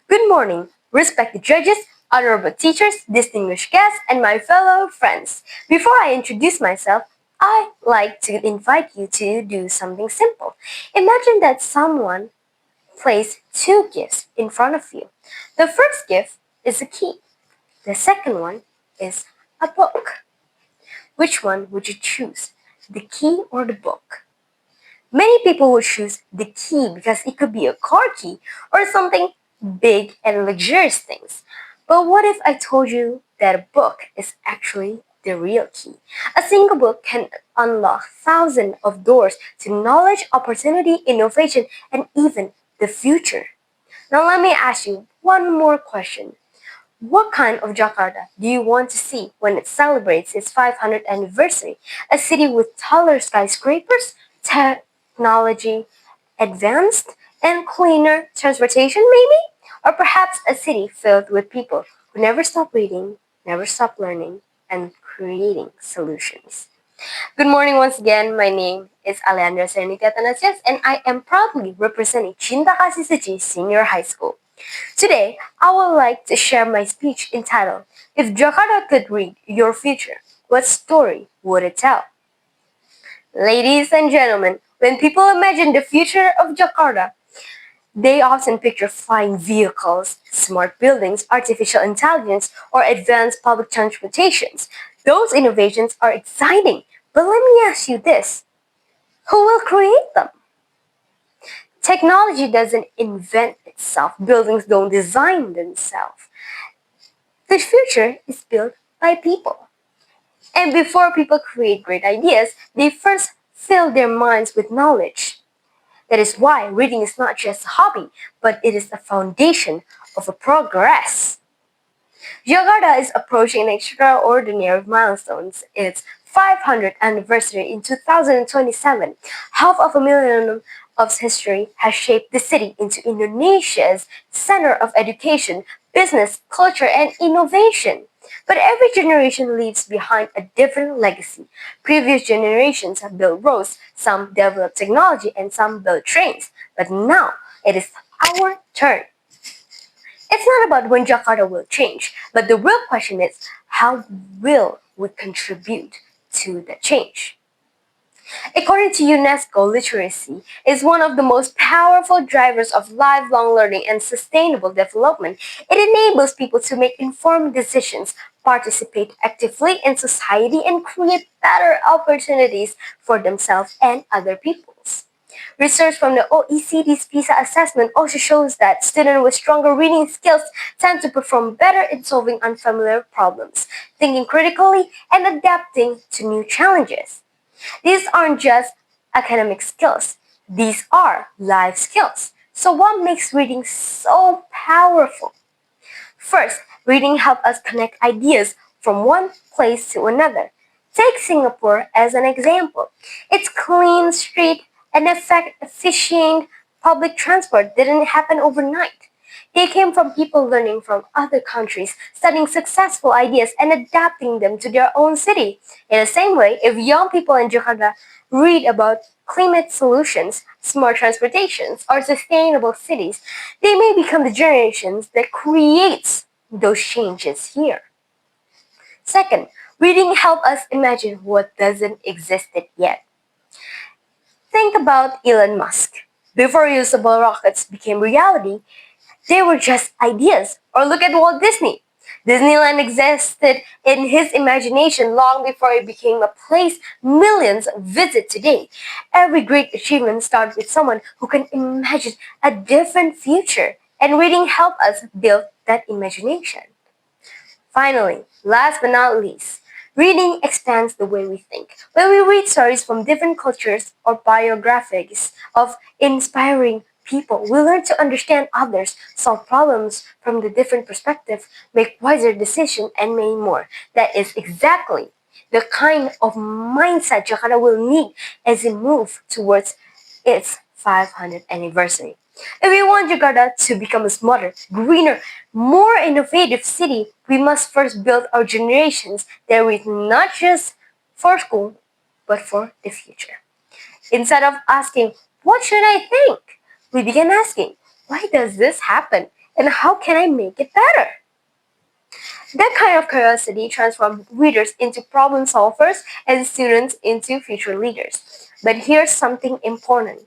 Good morning, respected judges, honorable teachers, distinguished guests, and my fellow friends. Before I introduce myself, I like to invite you to do something simple. Imagine that someone placed two gifts in front of you. The first gift is a key. The second one is a book. Which one would you choose, the key or the book? Many people would choose the key because it could be a car key or something big and luxurious things. But what if I told you that a book is actually the real key? A single book can unlock thousands of doors to knowledge, opportunity, innovation, and even the future. Now let me ask you one more question. What kind of Jakarta do you want to see when it celebrates its 500th anniversary? A city with taller skyscrapers, technology advanced, and cleaner transportation maybe? Or perhaps a city filled with people who never stop reading, never stop learning, and creating solutions. Good morning once again. My name is Alejandra Serenity and I am proudly representing Cinta Kasih Tzu Senior High School. Today, I would like to share my speech entitled, If Jakarta Could Read Your Future, What Story Would It Tell? Ladies and gentlemen, when people imagine the future of Jakarta, they often picture flying vehicles, smart buildings, artificial intelligence, or advanced public transportations. Those innovations are exciting, but let me ask you this. Who will create them? Technology doesn't invent itself. Buildings don't design themselves. The future is built by people. And before people create great ideas, they first fill their minds with knowledge. That is why reading is not just a hobby, but it is the foundation of a progress. Jakarta is approaching an extraordinary milestone. Its 500th anniversary in 2027. Half of a millennium of history has shaped the city into Indonesia's center of education, business, culture, and innovation. But every generation leaves behind a different legacy. Previous generations have built roads, some developed technology, and some built trains. But now it is our turn. It's not about when Jakarta will change, but the real question is how will we contribute to the change? According to UNESCO, literacy is one of the most powerful drivers of lifelong learning and sustainable development. It enables people to make informed decisions, participate actively in society, and create better opportunities for themselves and other peoples. Research from the OECD's PISA assessment also shows that students with stronger reading skills tend to perform better in solving unfamiliar problems, thinking critically, and adapting to new challenges. These aren't just academic skills, these are life skills. So, what makes reading so powerful? First, reading helps us connect ideas from one place to another. Take Singapore as an example. Its clean street and efficient public transport didn't happen overnight. They came from people learning from other countries, studying successful ideas and adapting them to their own city. In the same way, if young people in Jakarta read about climate solutions, smart transportations, or sustainable cities, they may become the generations that creates those changes here. Second, reading helps us imagine what doesn't exist yet. Think about Elon Musk. Before reusable rockets became reality, they were just ideas. Or look at Walt Disney. Disneyland existed in his imagination long before it became a place millions visit today. Every great achievement starts with someone who can imagine a different future, and reading helps us build that imagination. Finally, last but not least, reading expands the way we think. When we read stories from different cultures or biographies of inspiring people, we learn to understand others, solve problems from the different perspective, make wiser decisions, and many more. That is exactly the kind of mindset Jakarta will need as it moves towards its 500th anniversary. If we want Jakarta to become a smarter, greener, more innovative city, we must first build our generations that read not just for school, but for the future. Instead of asking, what should I think? We begin asking, why does this happen? And how can I make it better? That kind of curiosity transforms readers into problem solvers and students into future leaders. But here's something important.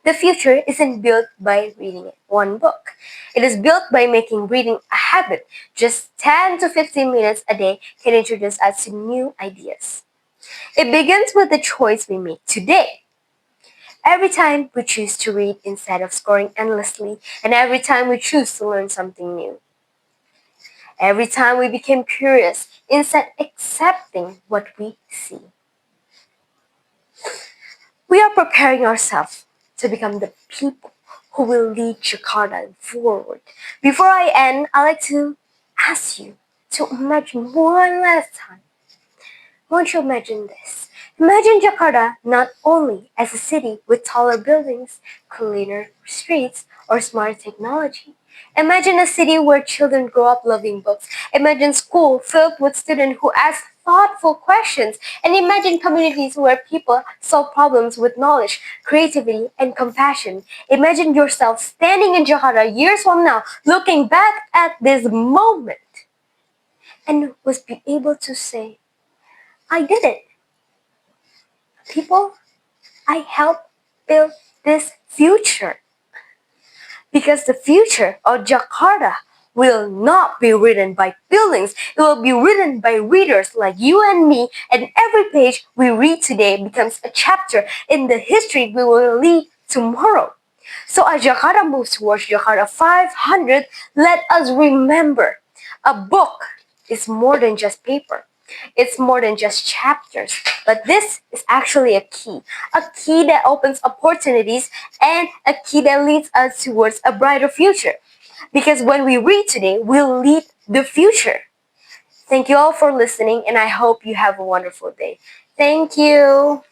The future isn't built by reading one book. It is built by making reading a habit. Just 10 to 15 minutes a day can introduce us to new ideas. It begins with the choice we make today. Every time we choose to read instead of scrolling endlessly, and every time we choose to learn something new. Every time we become curious instead of accepting what we see. We are preparing ourselves to become the people who will lead Jakarta forward. Before I end, I'd like to ask you to imagine one last time. Won't you imagine this? Imagine Jakarta not only as a city with taller buildings, cleaner streets, or smart technology. Imagine a city where children grow up loving books. Imagine school filled with students who ask thoughtful questions. And imagine communities where people solve problems with knowledge, creativity, and compassion. Imagine yourself standing in Jakarta years from now, looking back at this moment, and was be able to say, I did it. People, I helped build this future. Because the future of Jakarta will not be written by buildings. It will be written by readers like you and me, and every page we read today becomes a chapter in the history we will lead tomorrow. So as Jakarta moves towards Jakarta 500, let us remember, a book is more than just paper. It's more than just chapters, but this is actually a key that opens opportunities and a key that leads us towards a brighter future. Because when we read today, we'll lead the future. Thank you all for listening, and I hope you have a wonderful day. Thank you.